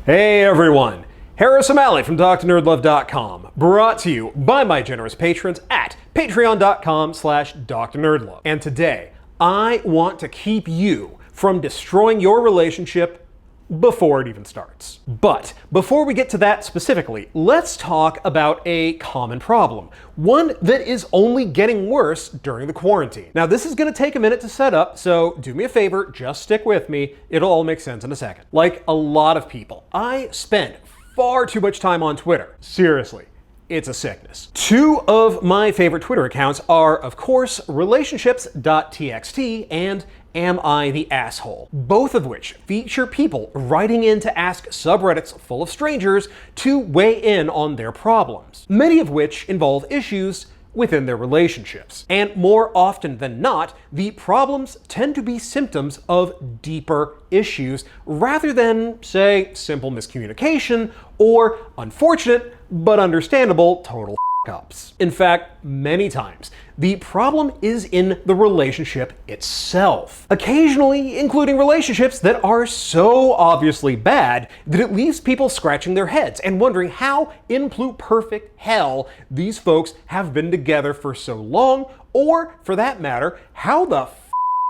Hey everyone, Harris O'Malley from DrNerdLove.com, brought to you by my generous patrons at patreon.com/DrNerdLove. And today, I want to keep you from destroying your relationship before it even starts. But before we get to that specifically, let's talk about a common problem, one that is only getting worse during the quarantine. Now, this is going to take a minute to set up, so do me a favor, just stick with me. It'll all make sense in a second. Like a lot of people, I spend far too much time on Twitter. Seriously. It's a sickness. Two of my favorite Twitter accounts are, of course, relationships.txt and Am I the Asshole? Both of which feature people writing in to ask subreddits full of strangers to weigh in on their problems, many of which involve issues within their relationships. And more often than not, the problems tend to be symptoms of deeper issues rather than, say, simple miscommunication or unfortunate but understandable total ups. In fact, many times, the problem is in the relationship itself. Occasionally, including relationships that are so obviously bad that it leaves people scratching their heads and wondering how in perfect hell these folks have been together for so long, or for that matter, how the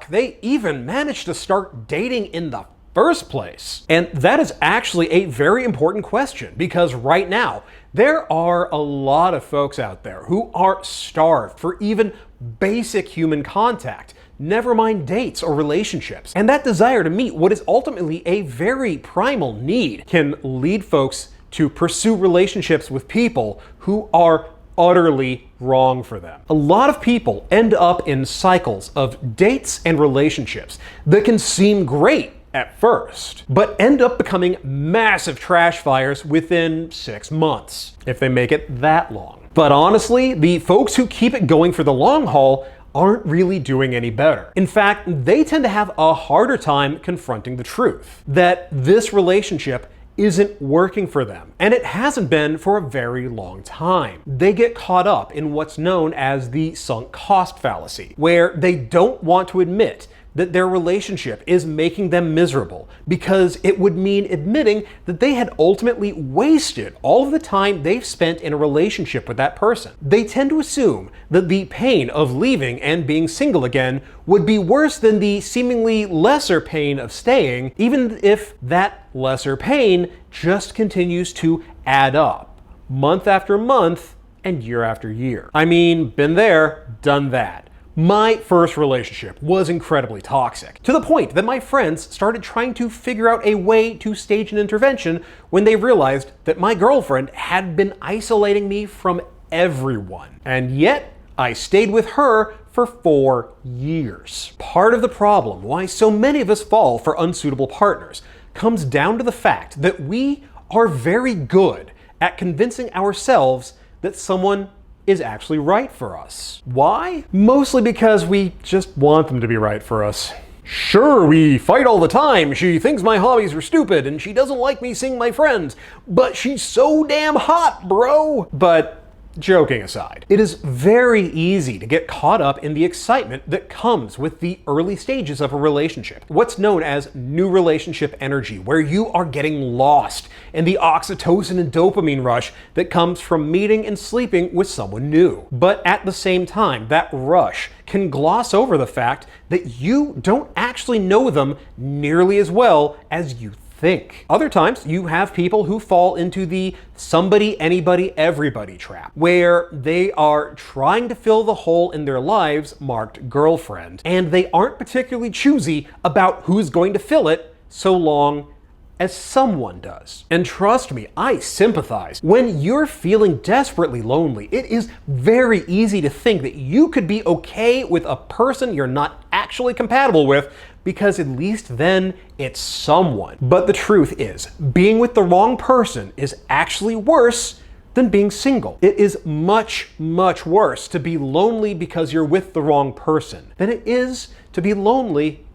they even managed to start dating in the first place. And that is actually a very important question, because right now, there are a lot of folks out there who are starved for even basic human contact, never mind dates or relationships. And that desire to meet what is ultimately a very primal need can lead folks to pursue relationships with people who are utterly wrong for them. A lot of people end up in cycles of dates and relationships that can seem great at first, but end up becoming massive trash fires within 6 months, if they make it that long. But honestly, the folks who keep it going for the long haul aren't really doing any better. In fact, they tend to have a harder time confronting the truth that this relationship isn't working for them, and it hasn't been for a very long time. They get caught up in what's known as the sunk cost fallacy, where they don't want to admit that their relationship is making them miserable because it would mean admitting that they had ultimately wasted all of the time they've spent in a relationship with that person. They tend to assume that the pain of leaving and being single again would be worse than the seemingly lesser pain of staying, even if that lesser pain just continues to add up, month after month and year after year. I mean, been there, done that. My first relationship was incredibly toxic, to the point that my friends started trying to figure out a way to stage an intervention when they realized that my girlfriend had been isolating me from everyone. And yet, I stayed with her for 4 years. Part of the problem why so many of us fall for unsuitable partners comes down to the fact that we are very good at convincing ourselves that someone is actually right for us. Why? Mostly because we just want them to be right for us. Sure, we fight all the time. She thinks my hobbies are stupid and she doesn't like me seeing my friends, but she's so damn hot, bro. But joking aside, it is very easy to get caught up in the excitement that comes with the early stages of a relationship. What's known as new relationship energy, where you are getting lost in the oxytocin and dopamine rush that comes from meeting and sleeping with someone new. But at the same time, that rush can gloss over the fact that you don't actually know them nearly as well as you think. Other times, you have people who fall into the somebody, anybody, everybody trap, where they are trying to fill the hole in their lives marked girlfriend, and they aren't particularly choosy about who's going to fill it so long as someone does. And trust me, I sympathize. When you're feeling desperately lonely, it is very easy to think that you could be okay with a person you're not actually compatible with, because at least then it's someone. But the truth is, being with the wrong person is actually worse than being single. It is much, much worse to be lonely because you're with the wrong person than it is to be lonely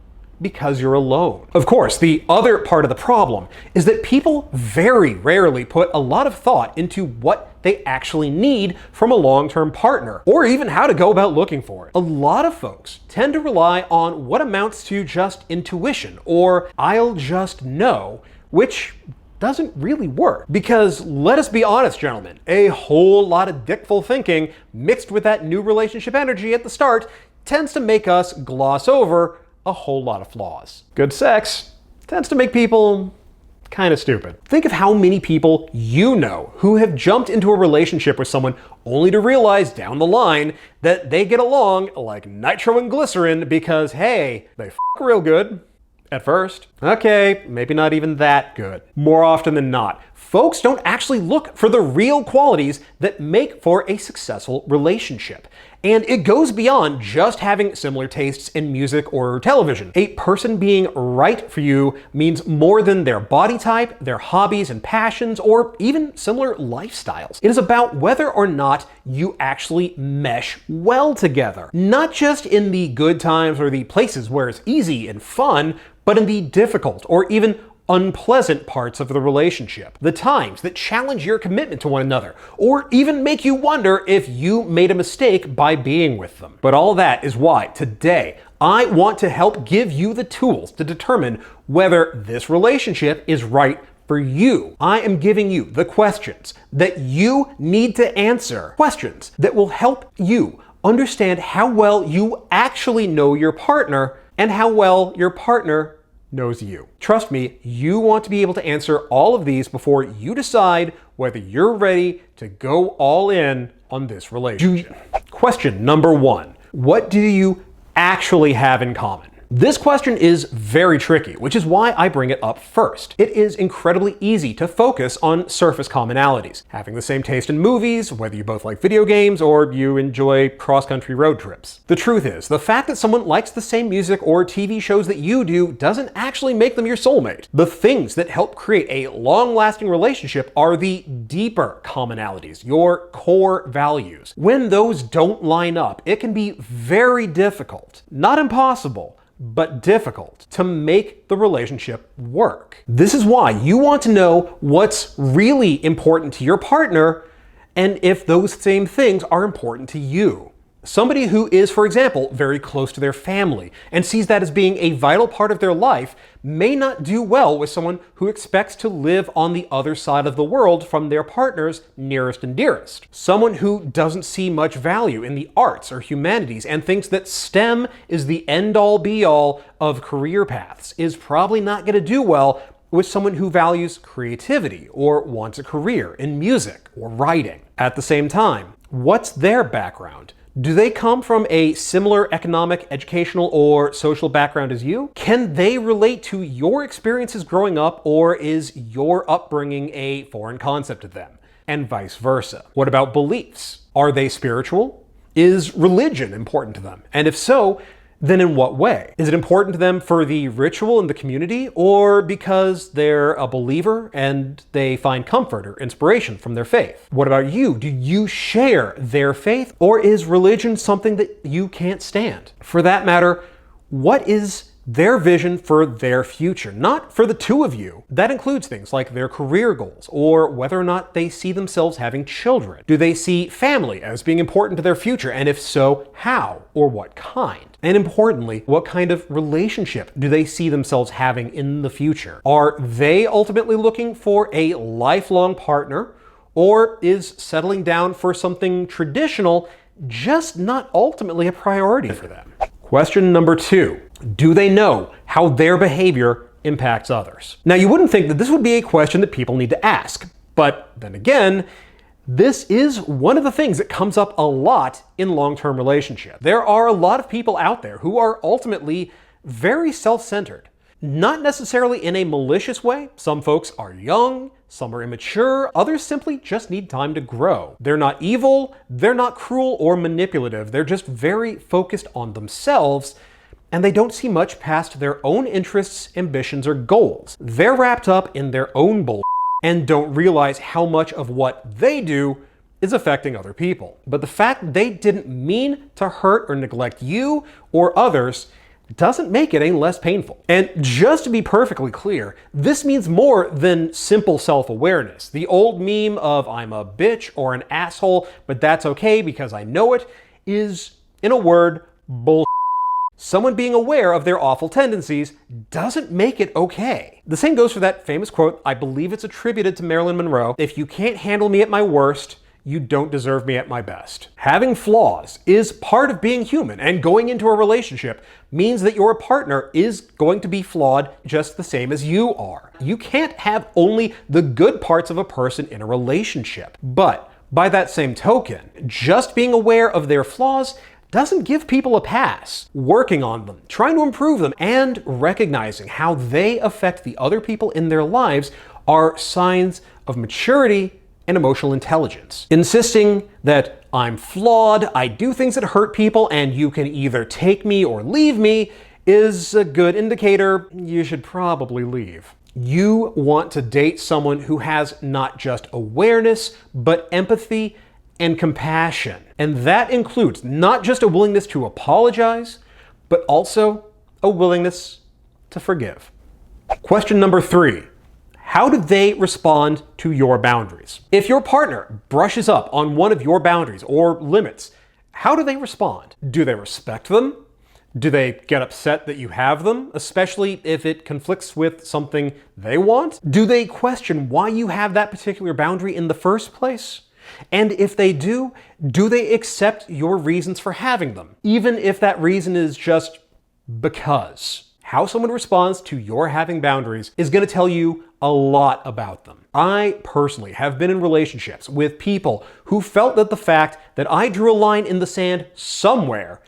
because you're alone. Of course, the other part of the problem is that people very rarely put a lot of thought into what they actually need from a long-term partner, or even how to go about looking for it. A lot of folks tend to rely on what amounts to just intuition, or I'll just know, which doesn't really work. Because let us be honest, gentlemen, a whole lot of dickful thinking mixed with that new relationship energy at the start tends to make us gloss over a whole lot of flaws. Good sex tends to make people kind of stupid. Think of how many people you know who have jumped into a relationship with someone only to realize down the line that they get along like nitro and glycerin because, hey, they f real good at first. Okay, maybe not even that good. More often than not, folks don't actually look for the real qualities that make for a successful relationship. And it goes beyond just having similar tastes in music or television. A person being right for you means more than their body type, their hobbies and passions, or even similar lifestyles. It is about whether or not you actually mesh well together. Not just in the good times or the places where it's easy and fun, but in the difficult or even unpleasant parts of the relationship. The times that challenge your commitment to one another, or even make you wonder if you made a mistake by being with them. But all that is why today I want to help give you the tools to determine whether this relationship is right for you. I am giving you the questions that you need to answer, questions that will help you understand how well you actually know your partner and how well your partner knows you. Trust me, you want to be able to answer all of these before you decide whether you're ready to go all in on this relationship. Question number 1. What do you actually have in common? This question is very tricky, which is why I bring it up first. It is incredibly easy to focus on surface commonalities. Having the same taste in movies, whether you both like video games or you enjoy cross-country road trips. The truth is, the fact that someone likes the same music or TV shows that you do doesn't actually make them your soulmate. The things that help create a long-lasting relationship are the deeper commonalities, your core values. When those don't line up, it can be very difficult, not impossible, but difficult to make the relationship work. This is why you want to know what's really important to your partner and if those same things are important to you. Somebody who is, for example, very close to their family and sees that as being a vital part of their life may not do well with someone who expects to live on the other side of the world from their partner's nearest and dearest. Someone who doesn't see much value in the arts or humanities and thinks that STEM is the end-all be-all of career paths is probably not going to do well with someone who values creativity or wants a career in music or writing. At the same time, what's their background? Do they come from a similar economic, educational, or social background as you? Can they relate to your experiences growing up, or is your upbringing a foreign concept to them? And vice versa. What about beliefs? Are they spiritual? Is religion important to them? And if so, then in what way? Is it important to them for the ritual in the community, or because they're a believer and they find comfort or inspiration from their faith? What about you? Do you share their faith, or is religion something that you can't stand? For that matter, what is their vision for their future? Not for the two of you. That includes things like their career goals, or whether or not they see themselves having children. Do they see family as being important to their future? And if so, how or what kind? And importantly, what kind of relationship do they see themselves having in the future? Are they ultimately looking for a lifelong partner, or is settling down for something traditional just not ultimately a priority for them? Question number 2. Do they know how their behavior impacts others? Now, you wouldn't think that this would be a question that people need to ask, but then again, this is one of the things that comes up a lot in long-term relationships. There are a lot of people out there who are ultimately very self-centered. Not necessarily in a malicious way. Some folks are young, some are immature, others simply just need time to grow. They're not evil, they're not cruel or manipulative, they're just very focused on themselves, and they don't see much past their own interests, ambitions, or goals. They're wrapped up in their own bull and don't realize how much of what they do is affecting other people. But the fact they didn't mean to hurt or neglect you or others doesn't make it any less painful. And just to be perfectly clear, this means more than simple self-awareness. The old meme of I'm a bitch or an asshole, but that's okay because I know it, is, in a word, bull. Someone being aware of their awful tendencies doesn't make it okay. The same goes for that famous quote, I believe it's attributed to Marilyn Monroe, if you can't handle me at my worst, you don't deserve me at my best. Having flaws is part of being human, and going into a relationship means that your partner is going to be flawed just the same as you are. You can't have only the good parts of a person in a relationship. But by that same token, just being aware of their flaws doesn't give people a pass. Working on them, trying to improve them, and recognizing how they affect the other people in their lives are signs of maturity and emotional intelligence. Insisting that I'm flawed, I do things that hurt people, and you can either take me or leave me is a good indicator you should probably leave. You want to date someone who has not just awareness, but empathy and compassion. And that includes not just a willingness to apologize, but also a willingness to forgive. Question number 3. How do they respond to your boundaries? If your partner brushes up on one of your boundaries or limits, how do they respond? Do they respect them? Do they get upset that you have them, especially if it conflicts with something they want? Do they question why you have that particular boundary in the first place? And if they do they accept your reasons for having them, even if that reason is just because? How someone responds to your having boundaries is going to tell you a lot about them. I personally have been in relationships with people who felt that the fact that I drew a line in the sand somewhere,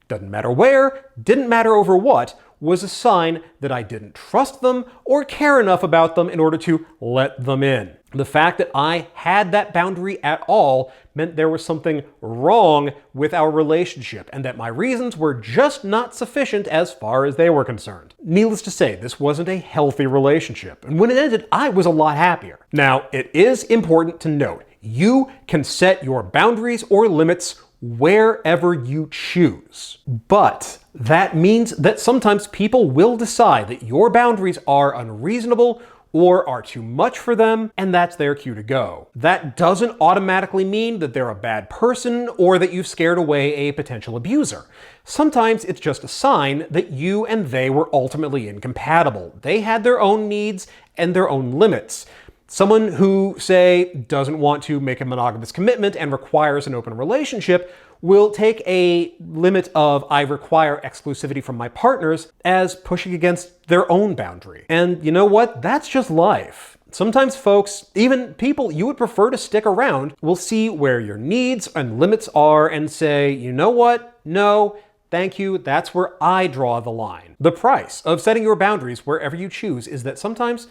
doesn't matter where, didn't matter over what, was a sign that I didn't trust them or care enough about them in order to let them in. The fact that I had that boundary at all meant there was something wrong with our relationship and that my reasons were just not sufficient as far as they were concerned. Needless to say, this wasn't a healthy relationship, and when it ended, I was a lot happier. Now, it is important to note, you can set your boundaries or limits wherever you choose. But that means that sometimes people will decide that your boundaries are unreasonable or are too much for them, and that's their cue to go. That doesn't automatically mean that they're a bad person or that you've scared away a potential abuser. Sometimes it's just a sign that you and they were ultimately incompatible. They had their own needs and their own limits. Someone who, say, doesn't want to make a monogamous commitment and requires an open relationship will take a limit of I require exclusivity from my partners as pushing against their own boundary. And you know what? That's just life. Sometimes folks, even people you would prefer to stick around, will see where your needs and limits are and say, you know what? No, thank you. That's where I draw the line. The price of setting your boundaries wherever you choose is that sometimes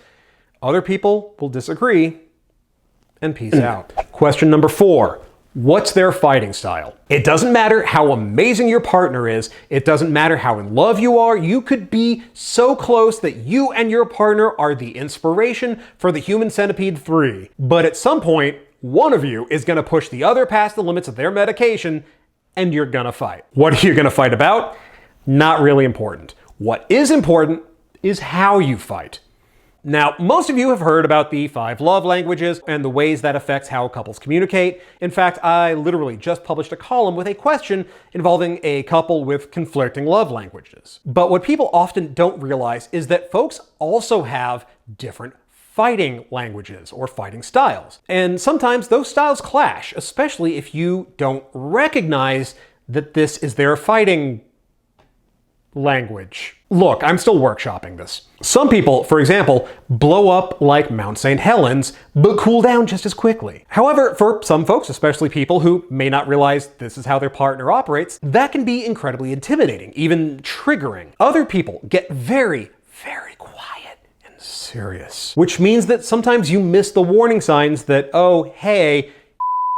other people will disagree, and peace out. Question number 4. What's their fighting style? It doesn't matter how amazing your partner is. It doesn't matter how in love you are. You could be so close that you and your partner are the inspiration for the Human Centipede 3. But at some point, one of you is going to push the other past the limits of their medication, and you're going to fight. What are you going to fight about? Not really important. What is important is how you fight. Now, most of you have heard about the 5 love languages and the ways that affects how couples communicate. In fact, I literally just published a column with a question involving a couple with conflicting love languages. But what people often don't realize is that folks also have different fighting languages or fighting styles. And sometimes those styles clash, especially if you don't recognize that this is their fighting language. Look, I'm still workshopping this. Some people, for example, blow up like Mount St. Helens, but cool down just as quickly. However, for some folks, especially people who may not realize this is how their partner operates, that can be incredibly intimidating, even triggering. Other people get very, very quiet and serious, which means that sometimes you miss the warning signs that, oh, hey,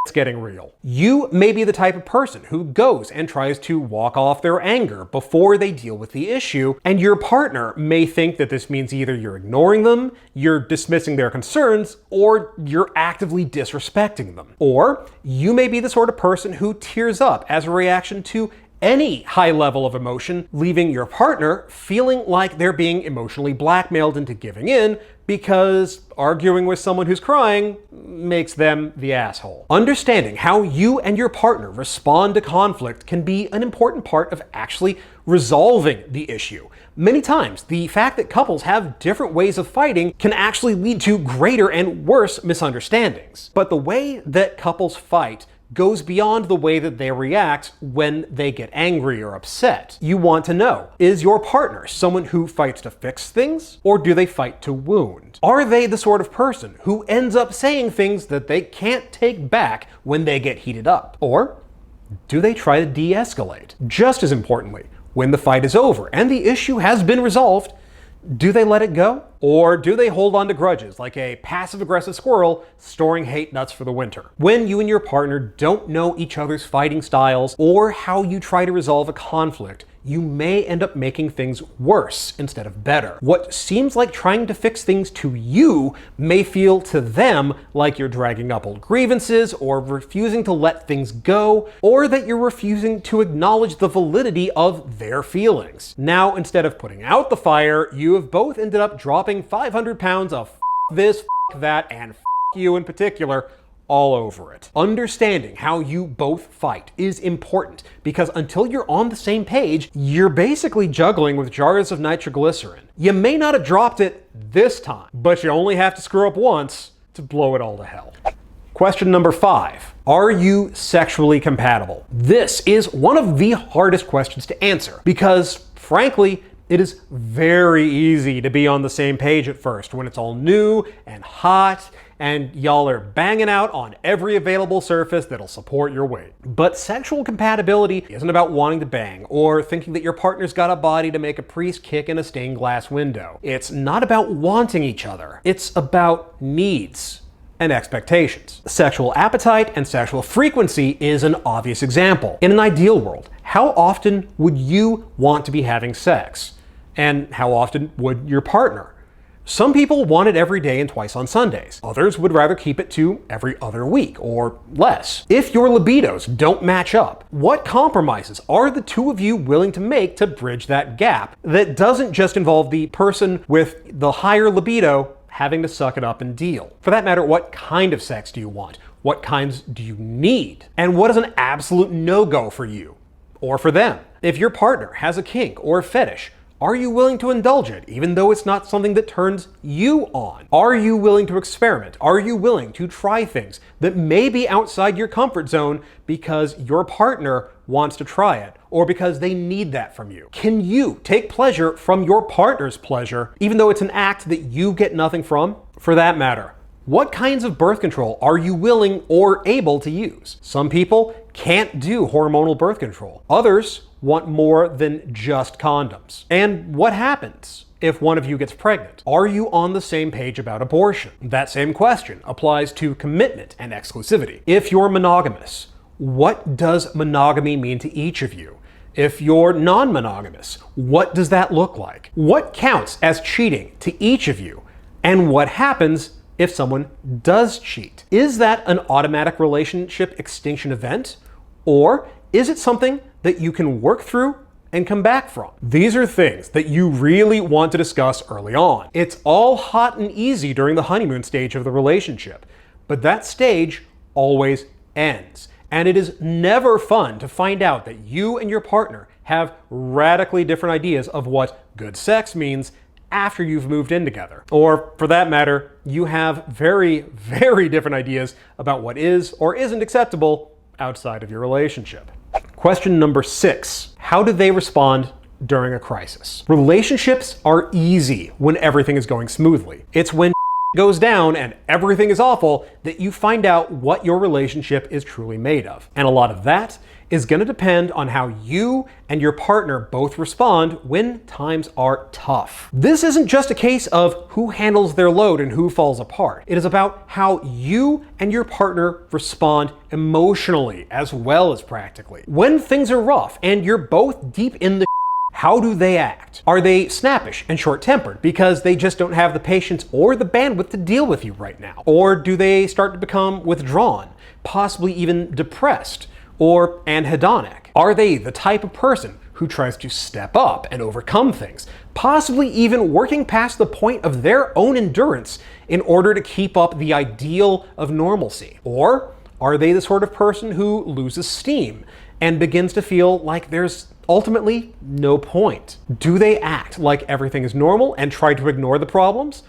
it's getting real. You may be the type of person who goes and tries to walk off their anger before they deal with the issue, and your partner may think that this means either you're ignoring them, you're dismissing their concerns, or you're actively disrespecting them. Or you may be the sort of person who tears up as a reaction to any high level of emotion, leaving your partner feeling like they're being emotionally blackmailed into giving in because arguing with someone who's crying makes them the asshole. Understanding how you and your partner respond to conflict can be an important part of actually resolving the issue. Many times, the fact that couples have different ways of fighting can actually lead to greater and worse misunderstandings. But the way that couples fight goes beyond the way that they react when they get angry or upset. You want to know, is your partner someone who fights to fix things, or do they fight to wound? Are they the sort of person who ends up saying things that they can't take back when they get heated up? Or do they try to de-escalate? Just as importantly, when the fight is over and the issue has been resolved, do they let it go? Or do they hold on to grudges like a passive-aggressive squirrel storing hate nuts for the winter? When you and your partner don't know each other's fighting styles or how you try to resolve a conflict, you may end up making things worse instead of better. What seems like trying to fix things to you may feel to them like you're dragging up old grievances or refusing to let things go, or that you're refusing to acknowledge the validity of their feelings. Now, instead of putting out the fire, you have both ended up dropping 500 pounds of this, that, and you in particular all over it. Understanding how you both fight is important because until you're on the same page, you're basically juggling with jars of nitroglycerin. You may not have dropped it this time, but you only have to screw up once to blow it all to hell. Question number 5. Are you sexually compatible? This is one of the hardest questions to answer because, frankly, it is very easy to be on the same page at first when it's all new and hot and y'all are banging out on every available surface that'll support your weight. But sexual compatibility isn't about wanting to bang or thinking that your partner's got a body to make a priest kick in a stained glass window. It's not about wanting each other. It's about needs and expectations. Sexual appetite and sexual frequency is an obvious example. In an ideal world, how often would you want to be having sex? And how often would your partner? Some people want it every day and twice on Sundays. Others would rather keep it to every other week or less. If your libidos don't match up, what compromises are the two of you willing to make to bridge that gap that doesn't just involve the person with the higher libido having to suck it up and deal? For that matter, what kind of sex do you want? What kinds do you need? And what is an absolute no-go for you or for them? If your partner has a kink or a fetish, are you willing to indulge it, even though it's not something that turns you on? Are you willing to experiment? Are you willing to try things that may be outside your comfort zone because your partner wants to try it, or because they need that from you? Can you take pleasure from your partner's pleasure, even though it's an act that you get nothing from? For that matter, what kinds of birth control are you willing or able to use? Some people can't do hormonal birth control. Others want more than just condoms. And what happens if one of you gets pregnant? Are you on the same page about abortion? That same question applies to commitment and exclusivity. If you're monogamous, what does monogamy mean to each of you? If you're non-monogamous, what does that look like? What counts as cheating to each of you? And what happens if someone does cheat? Is that an automatic relationship extinction event? Or is it something that you can work through and come back from? These are things that you really want to discuss early on. It's all hot and easy during the honeymoon stage of the relationship, but that stage always ends. And it is never fun to find out that you and your partner have radically different ideas of what good sex means after you've moved in together. Or for that matter, you have very, very different ideas about what is or isn't acceptable outside of your relationship. Question number 6. How do they respond during a crisis? Relationships are easy when everything is going smoothly. It's when goes down and everything is awful that you find out what your relationship is truly made of. And a lot of that is going to depend on how you and your partner both respond when times are tough. This isn't just a case of who handles their load and who falls apart. It is about how you and your partner respond emotionally as well as practically. When things are rough and you're both deep in the how do they act? Are they snappish and short-tempered because they just don't have the patience or the bandwidth to deal with you right now? Or do they start to become withdrawn, possibly even depressed or anhedonic? Are they the type of person who tries to step up and overcome things, possibly even working past the point of their own endurance in order to keep up the ideal of normalcy? Or are they the sort of person who loses steam and begins to feel like there's ultimately no point? Do they act like everything is normal and try to ignore the problems?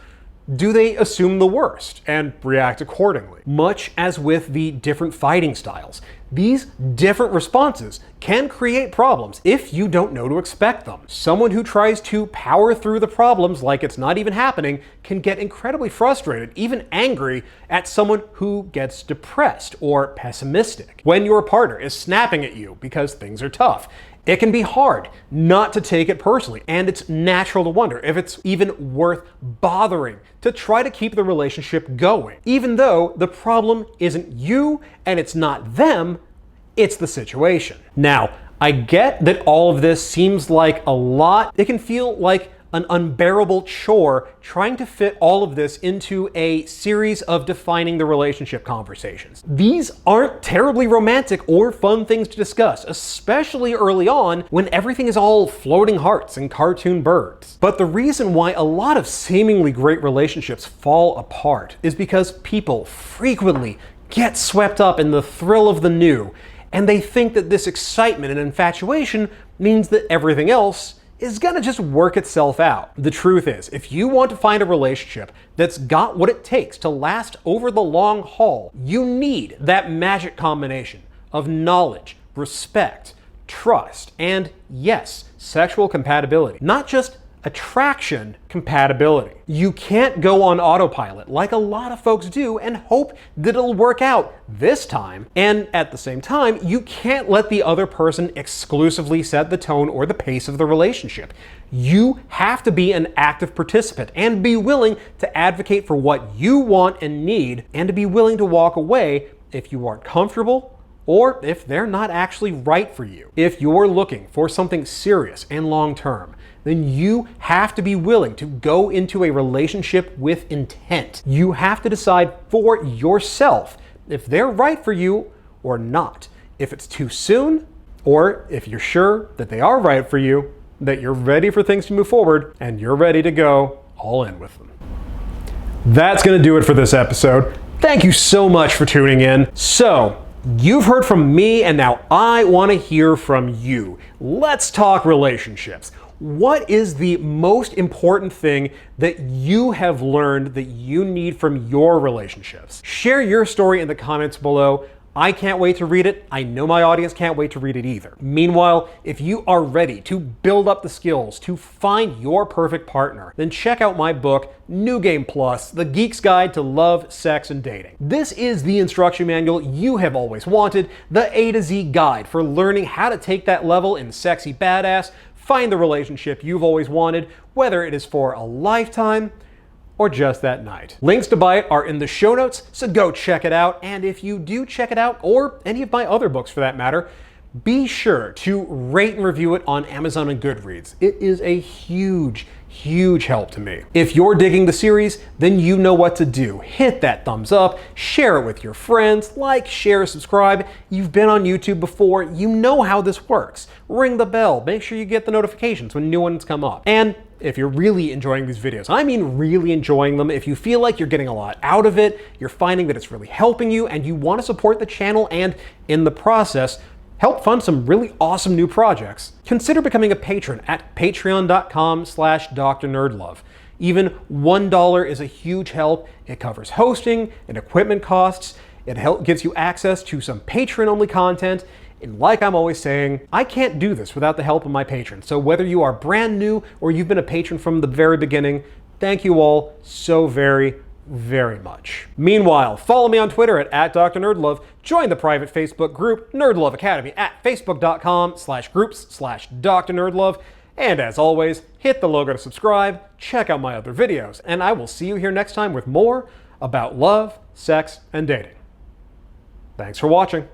Do they assume the worst and react accordingly? Much as with the different fighting styles, these different responses can create problems if you don't know to expect them. Someone who tries to power through the problems like it's not even happening can get incredibly frustrated, even angry, at someone who gets depressed or pessimistic. When your partner is snapping at you because things are tough, it can be hard not to take it personally, and it's natural to wonder if it's even worth bothering to try to keep the relationship going, even though the problem isn't you and it's not them, it's the situation. Now, I get that all of this seems like a lot. It can feel like an unbearable chore trying to fit all of this into a series of defining the relationship conversations. These aren't terribly romantic or fun things to discuss, especially early on when everything is all floating hearts and cartoon birds. But the reason why a lot of seemingly great relationships fall apart is because people frequently get swept up in the thrill of the new, and they think that this excitement and infatuation means that everything else is gonna just work itself out. The truth is, if you want to find a relationship that's got what it takes to last over the long haul, you need that magic combination of knowledge, respect, trust, and yes, sexual compatibility. Not just attraction, compatibility. You can't go on autopilot like a lot of folks do and hope that it'll work out this time. And at the same time, you can't let the other person exclusively set the tone or the pace of the relationship. You have to be an active participant and be willing to advocate for what you want and need, and to be willing to walk away if you aren't comfortable or if they're not actually right for you. If you're looking for something serious and long-term, then you have to be willing to go into a relationship with intent. You have to decide for yourself if they're right for you or not. If it's too soon, or if you're sure that they are right for you, that you're ready for things to move forward, and you're ready to go all in with them. That's gonna do it for this episode. Thank you so much for tuning in. So, you've heard from me, and now I want to hear from you. Let's talk relationships. What is the most important thing that you have learned that you need from your relationships? Share your story in the comments below. I can't wait to read it. I know my audience can't wait to read it either. Meanwhile, if you are ready to build up the skills to find your perfect partner, then check out my book, New Game Plus, The Geek's Guide to Love, Sex, and Dating. This is the instruction manual you have always wanted, the A to Z guide for learning how to take that level in sexy badass, find the relationship you've always wanted, whether it is for a lifetime or just that night. Links to buy it are in the show notes, so go check it out. And if you do check it out, or any of my other books for that matter, be sure to rate and review it on Amazon and Goodreads. It is a huge help to me. If you're digging the series, then you know what to do. Hit that thumbs up, share it with your friends, like, share, subscribe. You've been on YouTube before, you know how this works. Ring the bell, make sure you get the notifications when new ones come up. And if you're really enjoying these videos, I mean really enjoying them, if you feel like you're getting a lot out of it, you're finding that it's really helping you, and you want to support the channel and in the process, help fund some really awesome new projects, consider becoming a patron at patreon.com/drnerdlove. Even $1 is a huge help. It covers hosting and equipment costs. It gives you access to some patron-only content. And like I'm always saying, I can't do this without the help of my patrons. So whether you are brand new or you've been a patron from the very beginning, thank you all so very much. Meanwhile, follow me on Twitter at @DrNerdLove. Join the private Facebook group NerdLove Academy at facebook.com/groups/DrNerdLove. And as always, hit the logo to subscribe, check out my other videos, and I will see you here next time with more about love, sex, and dating. Thanks for watching.